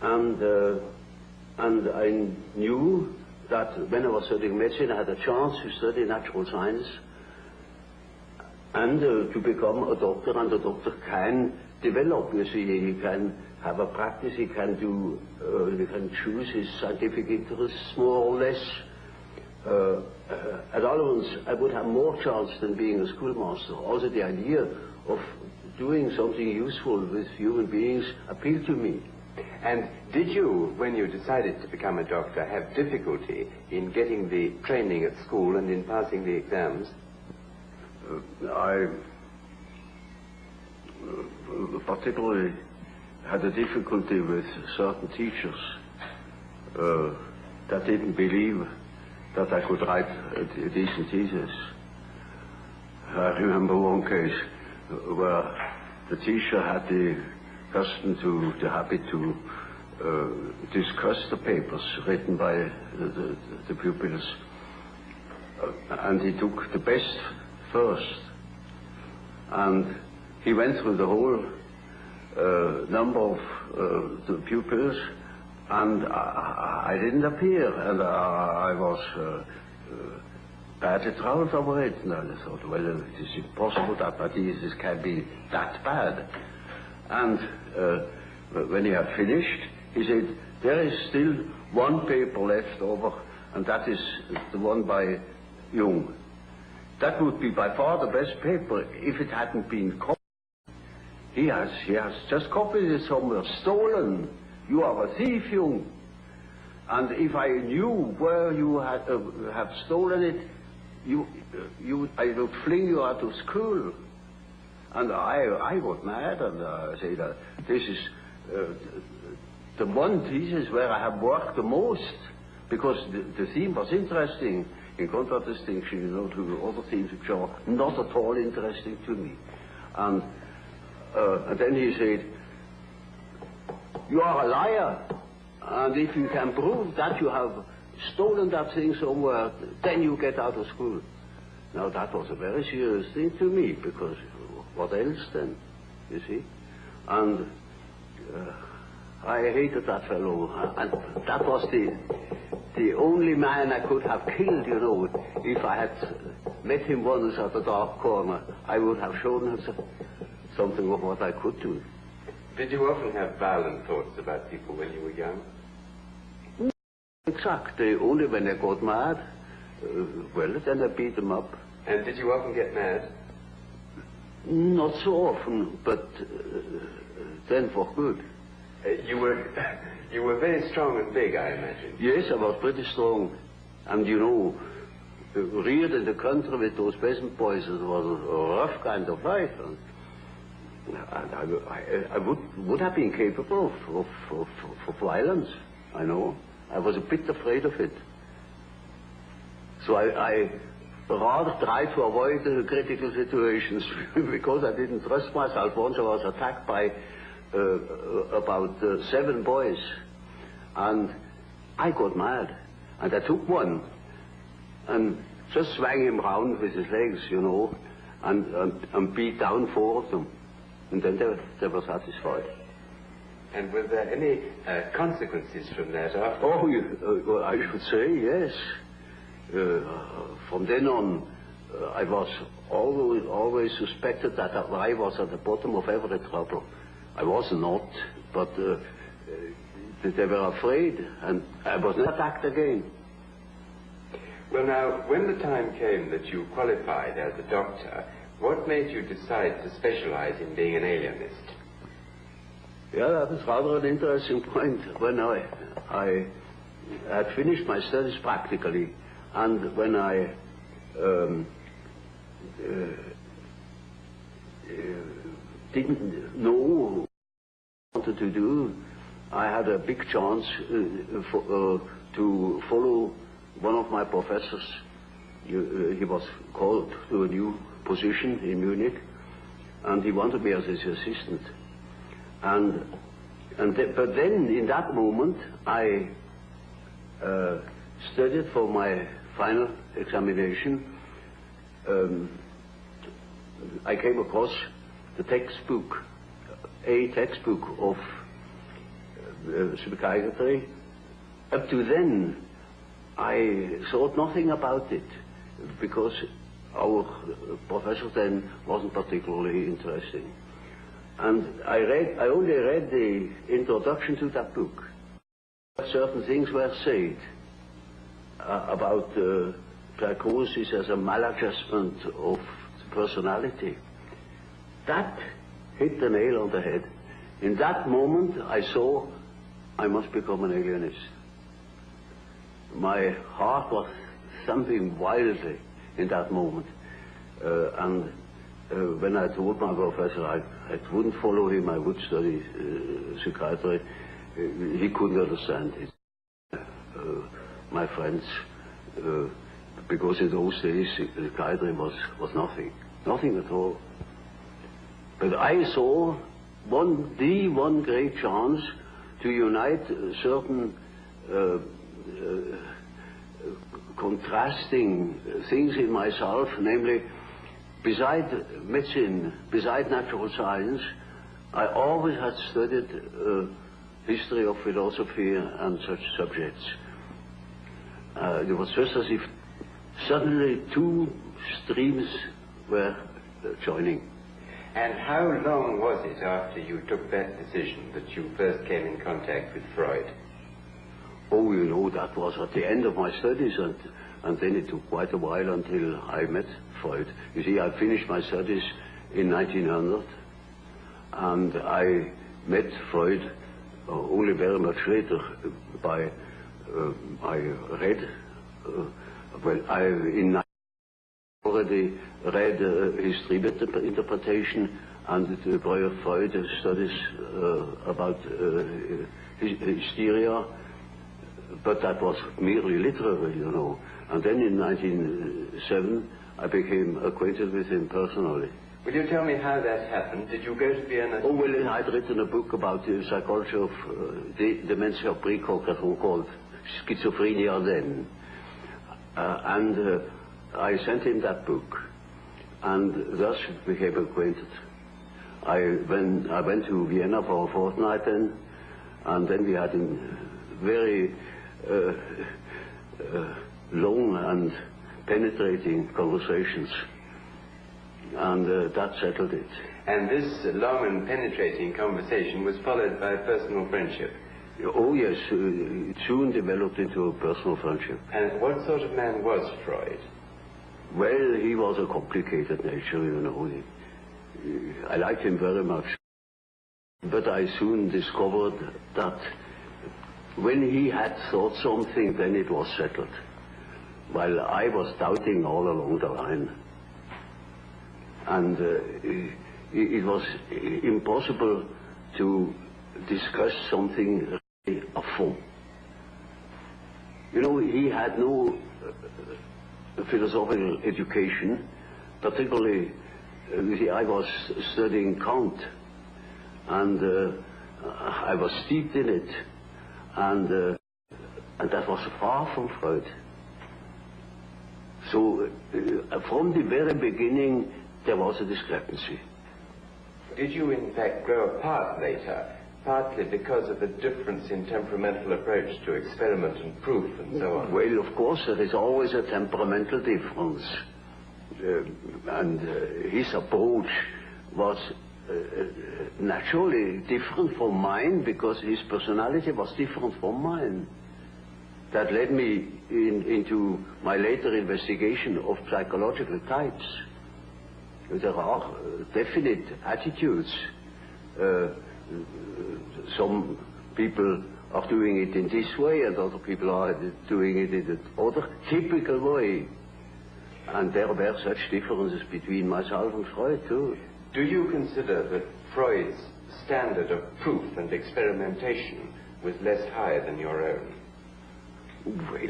and I knew that when I was studying medicine, I had a chance to study natural science and to become a doctor, and the doctor can develop, you see, he can have a practice, he can do, he can choose his scientific interests more or less. At Allens, I would have more chance than being a schoolmaster. Also the idea of doing something useful with human beings appealed to me. And did you, when you decided to become a doctor, have difficulty in getting the training at school and in passing the exams? I particularly had a difficulty with certain teachers that didn't believe that I could write a decent thesis. I remember one case where the teacher had the custom the habit to discuss the papers written by the pupils, and he took the best first, and he went through the whole number of the pupils, and I didn't appear, and I was badly troubled over it, and I thought, well, it is impossible that my thesis can be that bad. And when he had finished, he said, there is still one paper left over, and that is the one by Jung. That would be by far the best paper if it hadn't been copied. He has just copied it somewhere, stolen. You are a thief, Jung. And if I knew where you have stolen it, I would fling you out of school. And I got mad, and I said, this is the one thesis where I have worked the most, because the theme was interesting, in contradistinction, you know, to other themes which are not at all interesting to me. And then he said, you are a liar, and if you can prove that you have stolen that thing somewhere, then you get out of school. Now that was a very serious thing to me, because what else then, you see? And I hated that fellow, and that was the only man I could have killed, you know. If I had met him once at a dark corner, I would have shown him something of what I could do. Did you often have violent thoughts about people when you were young? Exactly, only when I got mad. Well, then I beat them up. And did you often get mad? Not so often, but then for good. You were very strong and big, I imagine. Yes, I was pretty strong. And you know, reared in the country with those peasant boys, it was a rough kind of life. And I would have been capable of violence, I know. I was a bit afraid of it. So I rather tried to avoid the critical situations because I didn't trust myself. Once I was attacked by about 7 boys, and I got mad, and I took one and just swung him round with his legs, you know, and beat down 4 of them, and then they were satisfied. And were there any consequences from that after? Oh, I should say yes. From then on, I was always suspected that I was at the bottom of every trouble. I was not, but they were afraid, and I was not attacked again. Well, now, when the time came that you qualified as a doctor, what made you decide to specialize in being an alienist? Yeah, that is rather an interesting point. When I had finished my studies practically, and when I didn't know what I wanted to do, I had a big chance to follow one of my professors. He was called to a new position in Munich, and he wanted me as his assistant. But then, in that moment, I studied for my final examination. I came across the textbook, a textbook of psychiatry. Up to then, I thought nothing about it, because our professor then wasn't particularly interesting. And I only read the introduction to that book. Certain things were said about psychosis as a maladjustment of personality. That hit the nail on the head. In that moment, I saw I must become an alienist. My heart was thumping wildly in that moment. When I told my professor I wouldn't follow him, I would study psychiatry, he couldn't understand it. My friends, because in those days psychiatry was nothing at all. But I saw one great chance to unite certain contrasting things in myself, namely, beside medicine, beside natural science, I always had studied history of philosophy and such subjects. It was just as if suddenly two streams were joining. And how long was it after you took that decision that you first came in contact with Freud? Oh, you know, that was at the end of my studies, and then it took quite a while until I met Freud. You see, I finished my studies in 1900, and I met Freud only very much later. I read, in already read his dream interpretation and the Breuer Freud studies about hysteria, but that was merely literary, you know. And then in 1907, I became acquainted with him personally. Will you tell me how that happened? Did you go to Vienna? Oh, well, I'd written a book about the psychology of dementia precox, called schizophrenia then. I sent him that book, and thus became acquainted. I went to Vienna for a fortnight then, and then we had very long and penetrating conversations, and that settled it. And this long and penetrating conversation was followed by personal friendship? Oh yes, it soon developed into a personal friendship. And what sort of man was Freud? Well, he was a complicated nature, you know. I liked him very much. But I soon discovered that when he had thought something, then it was settled, while I was doubting all along the line. And it was impossible to discuss something really à fond. You know, he had no philosophical education, particularly, you see, I was studying Kant, and I was steeped in it, and that was far from Freud. So from the very beginning, there was a discrepancy. Did you in fact grow apart later, partly because of the difference in temperamental approach to experiment and proof and so on? Well, of course, there is always a temperamental difference. And his approach was naturally different from mine, because his personality was different from mine. That led me into my later investigation of psychological types. There are definite attitudes. Some people are doing it in this way, and other people are doing it in another typical way. And there were such differences between myself and Freud, too. Do you consider that Freud's standard of proof and experimentation was less high than your own? Well,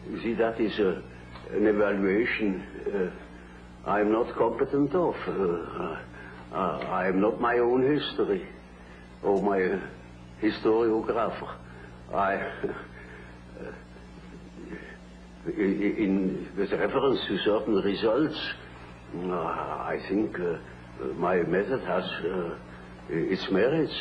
you see, that is an evaluation I'm not competent of. I am not my own history or my historiographer. With reference to certain results, I think my method has its merits.